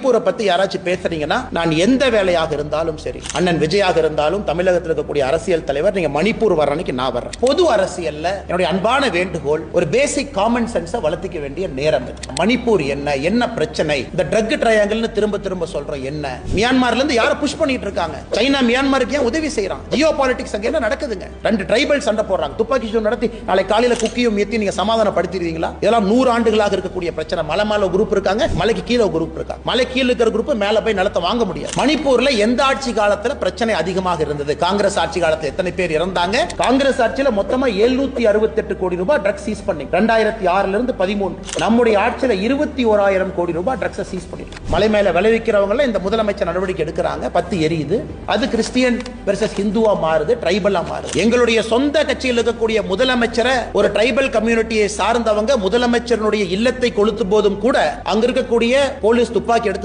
மணிப்பூரை பத்தி யாராச்சும் பேசுறீங்கன்னா, நான் எந்த வேலையாக இருந்தாலும் சரி, அண்ணன் விஜயாக இருந்தாலும் தமிழகத்தில் இருக்கக்கூடிய அரசியல் தலைவர், நீங்க மணிப்பூர் வர்ற அன்னைக்கு நான் வர்றேன். பொது அரசியல்ல என்னுடைய அன்பான வேண்டுகோள், ஒரு பேசிக் காமன் சென்ஸை வளர்த்திக்க வேண்டிய நேரம். மணிப்பூர் என்ன பிரச்சனை, இந்த ட்ரக் ட்ரையாங்கிள்னு திரும்ப திரும்ப சொல்றோம். என்ன மியான்மர்ல இருந்து யாரை புஷ் பண்ணிட்டு இருக்காங்க? சைனா மியான்மருக்கு ஏன் உதவி செய்யறான்? ஜியோ பாலிடிக்ஸ் அங்க என்ன நடக்குதுங்க? ரெண்டு ட்ரைபல் சண்டை போடுறாங்க, துப்பாக்கி சூடு நடத்தி நாளை காலையில குக்கியும் ஏத்தி நீங்க சமாதானப்படுத்திடுவீங்களா? இதெல்லாம் 100 ஆண்டுகளாக இருக்கக்கூடிய பிரச்சனை. மலை மேல குரூப் இருக்காங்க, மலைக்கு கீழே குரூப் இருக்காங்க. மலை கீழே இருக்கிற குரூப் மேல போய் நிலத்தை வாங்க முடியாது. மணிப்பூர்ல எந்த ஆட்சி காலத்துல பிரச்சனை அதிகமாக இருந்தது? காங்கிரஸ் ஆட்சி காலத்துல எத்தனை பேர் இறந்தாங்க? காங்கிரஸ் ஆட்சியில மொத்தமா 768 கோடி ரூபாய் ட்ரக்ஸ் சீஸ் பண்ணி 2006 இருந்து 13. நம்முடைய ஆட்சியில 21,000 கோடி ரூபாய் ட்ரக்ஸ் சீஸ் பண்ணி மலை மேல விளைவிக்கிறவங்க இந்த முதலமைச்சர் நடவடிக்கை எடுக்கிறாங்க. 10 எரியுது. அது கிறிஸ்டியன் வெர்சஸ் ஹிந்துவா மாறுது, ட்ரைபலா மாறுது. எங்களுடைய சொந்த கட்சியில் இருக்கக்கூடிய முதலமைச்சரை ஒரு ட்ரைபல் கம்யூனிட்டியை சார்ந்தவங்க முதலமைச்சருடைய இல்லத்தை கொளுத்தும் போதும் கூட அங்க இருக்கக்கூடிய போலீஸ் துப்பாக்கி எடுத்து